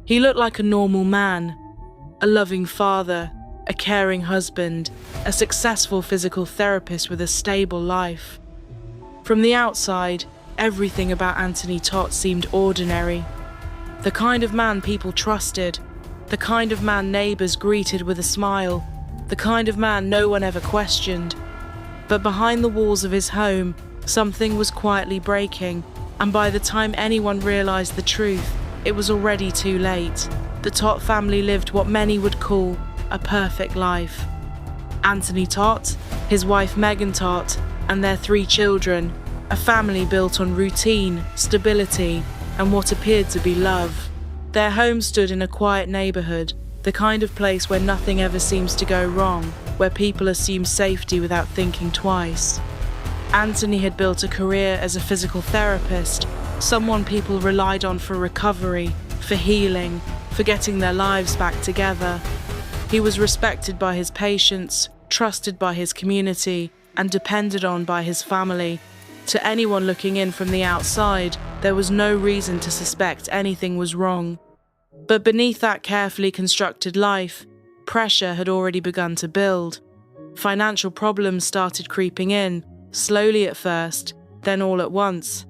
He looked like a normal man, a loving father, a caring husband, a successful physical therapist with a stable life. From the outside, everything about Anthony Todt seemed ordinary. The kind of man people trusted, the kind of man neighbors greeted with a smile, the kind of man no one ever questioned. But behind the walls of his home, something was quietly breaking, and by the time anyone realized the truth, it was already too late. The Todt family lived what many would call a perfect life. Anthony Todt, his wife Megan Todt, and their 3 children, a family built on routine, stability, and what appeared to be love. Their home stood in a quiet neighborhood, the kind of place where nothing ever seems to go wrong, where people assume safety without thinking twice. Anthony had built a career as a physical therapist, someone people relied on for recovery, for healing, for getting their lives back together. He was respected by his patients, trusted by his community, and depended on by his family. To anyone looking in from the outside, there was no reason to suspect anything was wrong. But beneath that carefully constructed life, pressure had already begun to build. Financial problems started creeping in, slowly at first, then all at once.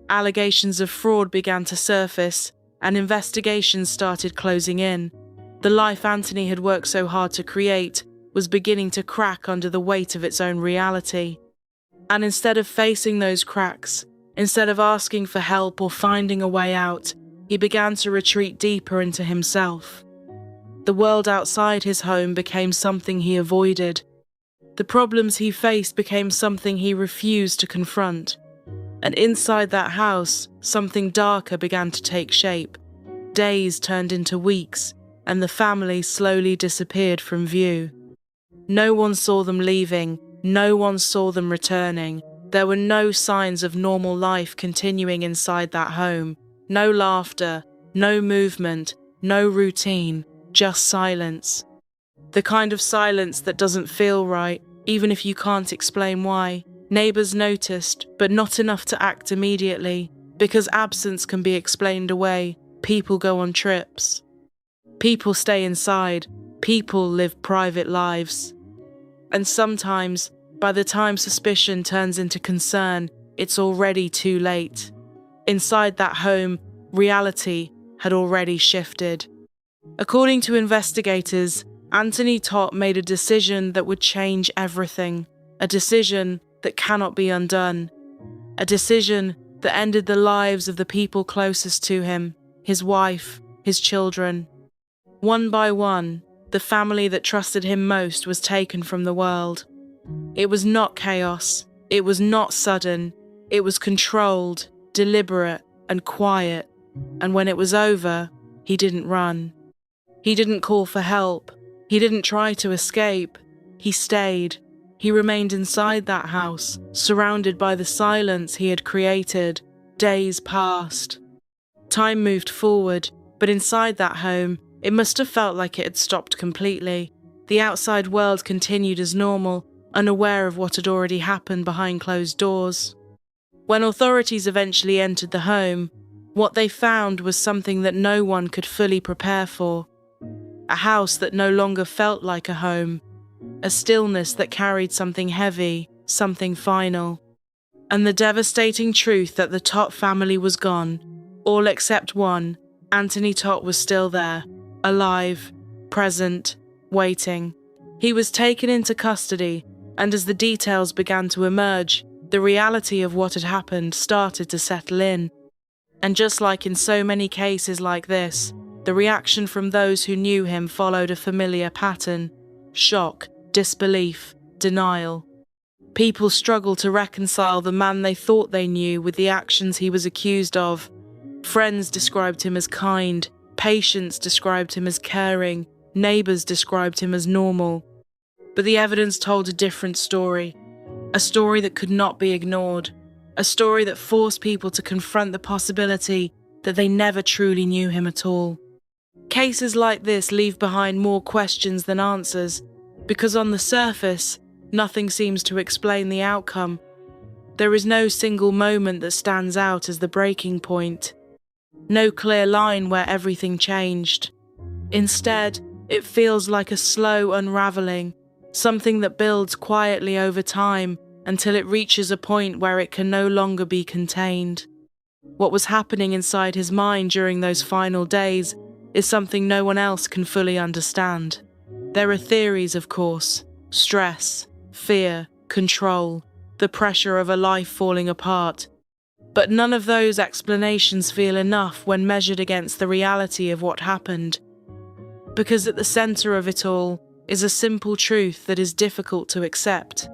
Allegations of fraud began to surface, and investigations started closing in. The life Anthony had worked so hard to create was beginning to crack under the weight of its own reality. And instead of facing those cracks, instead of asking for help or finding a way out, he began to retreat deeper into himself. The world outside his home became something he avoided. The problems he faced became something he refused to confront. And inside that house, something darker began to take shape. Days turned into weeks, and the family slowly disappeared from view. No one saw them leaving, no one saw them returning. There were no signs of normal life continuing inside that home. No laughter, no movement, no routine, just silence. The kind of silence that doesn't feel right, even if you can't explain why. Neighbors noticed, but not enough to act immediately. Because absence can be explained away, people go on trips. People stay inside. People live private lives. And sometimes, by the time suspicion turns into concern, it's already too late. Inside that home, reality had already shifted. According to investigators, Anthony Todt made a decision that would change everything. A decision that cannot be undone. A decision that ended the lives of the people closest to him, his wife, his children. One by one, the family that trusted him most was taken from the world. It was not chaos. It was not sudden. It was controlled, deliberate, and quiet. And when it was over, he didn't run. He didn't call for help. He didn't try to escape. He stayed. He remained inside that house, surrounded by the silence he had created. Days passed. Time moved forward, but inside that home, it must have felt like it had stopped completely. The outside world continued as normal, unaware of what had already happened behind closed doors. When authorities eventually entered the home, what they found was something that no one could fully prepare for. A house that no longer felt like a home. A stillness that carried something heavy, something final. And the devastating truth that the Todt family was gone. All except one. Anthony Todt was still there, alive, present, waiting. He was taken into custody, and as the details began to emerge, the reality of what had happened started to settle in. And just like in so many cases like this, the reaction from those who knew him followed a familiar pattern. Shock, disbelief, denial. People struggled to reconcile the man they thought they knew with the actions he was accused of. Friends described him as kind, patients described him as caring, neighbors described him as normal. But the evidence told a different story. A story that could not be ignored. A story that forced people to confront the possibility that they never truly knew him at all. Cases like this leave behind more questions than answers, because on the surface, nothing seems to explain the outcome. There is no single moment that stands out as the breaking point. no clear line where everything changed. Instead, it feels like a slow unraveling, something that builds quietly over time until it reaches a point where it can no longer be contained. What was happening inside his mind during those final days is something no one else can fully understand. There are theories, of course: stress, fear, control, the pressure of a life falling apart. But none of those explanations feel enough when measured against the reality of what happened. Because at the center of it all is a simple truth that is difficult to accept.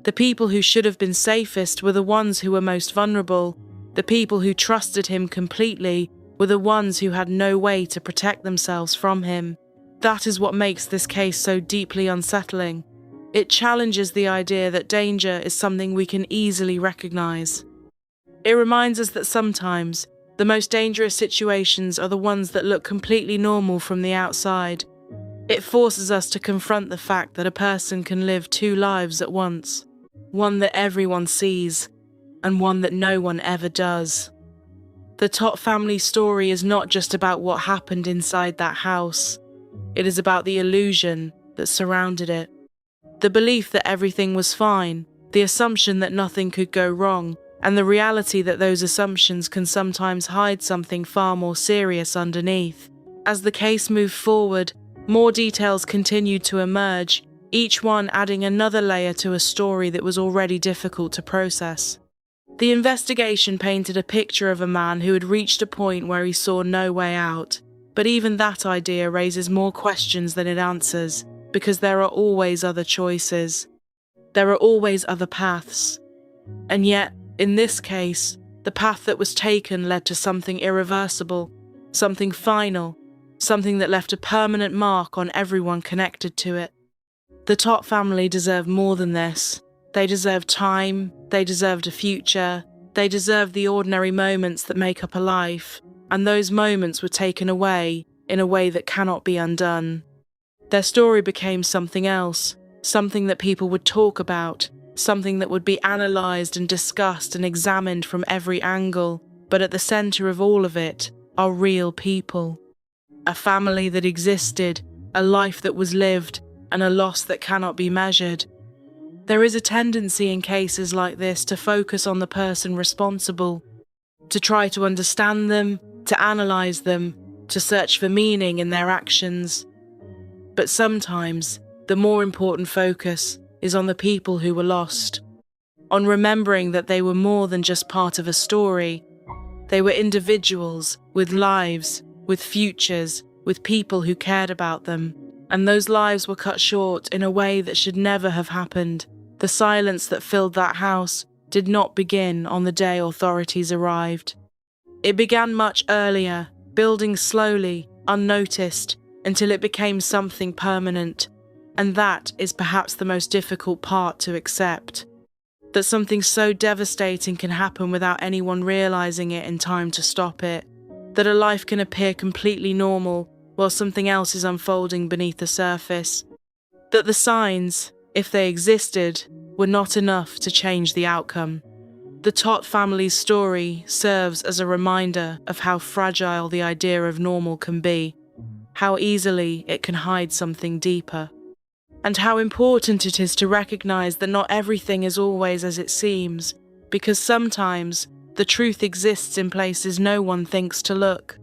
The people who should have been safest were the ones who were most vulnerable. The people who trusted him completely were the ones who had no way to protect themselves from him. That is what makes this case so deeply unsettling. It challenges the idea that danger is something we can easily recognize. It reminds us that sometimes the most dangerous situations are the ones that look completely normal from the outside. It forces us to confront the fact that a person can live two lives at once, one that everyone sees, and one that no one ever does. The Todt family story is not just about what happened inside that house. It is about the illusion that surrounded it. The belief that everything was fine, the assumption that nothing could go wrong, and the reality that those assumptions can sometimes hide something far more serious underneath. As the case moved forward, more details continued to emerge, each one adding another layer to a story that was already difficult to process. The investigation painted a picture of a man who had reached a point where he saw no way out. But even that idea raises more questions than it answers, because there are always other choices. There are always other paths. And yet, in this case, the path that was taken led to something irreversible, something final, something that left a permanent mark on everyone connected to it. The Todt family deserved more than this. They deserved time, they deserved a future, they deserved the ordinary moments that make up a life, and those moments were taken away in a way that cannot be undone. Their story became something else, something that people would talk about, something that would be analysed and discussed and examined from every angle, but at the centre of all of it are real people. A family that existed, a life that was lived, and a loss that cannot be measured. There is a tendency in cases like this to focus on the person responsible, to try to understand them, to analyse them, to search for meaning in their actions. But sometimes, the more important focus is on the people who were lost, on remembering that they were more than just part of a story. They were individuals, with lives, with futures, with people who cared about them. And those lives were cut short in a way that should never have happened. The silence that filled that house did not begin on the day authorities arrived. It began much earlier, building slowly, unnoticed, until it became something permanent. And that is perhaps the most difficult part to accept. That something so devastating can happen without anyone realising it in time to stop it. That a life can appear completely normal while something else is unfolding beneath the surface. That the signs, if they existed, were not enough to change the outcome. The Todt family's story serves as a reminder of how fragile the idea of normal can be, how easily it can hide something deeper, and how important it is to recognise that not everything is always as it seems, because sometimes the truth exists in places no one thinks to look.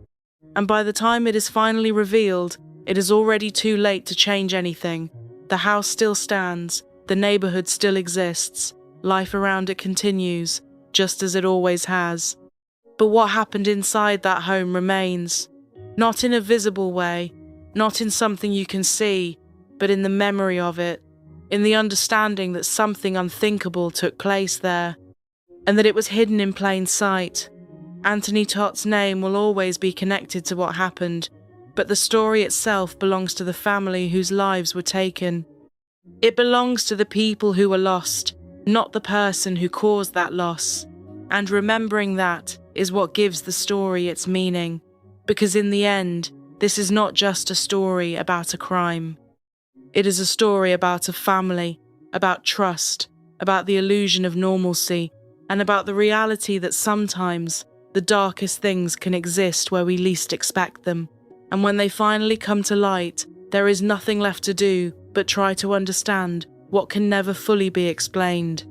And by the time it is finally revealed, it is already too late to change anything. The house still stands, the neighbourhood still exists, life around it continues, just as it always has. But what happened inside that home remains, not in a visible way, not in something you can see, but in the memory of it, in the understanding that something unthinkable took place there, and that it was hidden in plain sight. Anthony Todt's name will always be connected to what happened, but the story itself belongs to the family whose lives were taken. It belongs to the people who were lost, not the person who caused that loss. And remembering that is what gives the story its meaning, because in the end, this is not just a story about a crime. It is a story about a family, about trust, about the illusion of normalcy, and about the reality that sometimes the darkest things can exist where we least expect them, and when they finally come to light, there is nothing left to do but try to understand what can never fully be explained.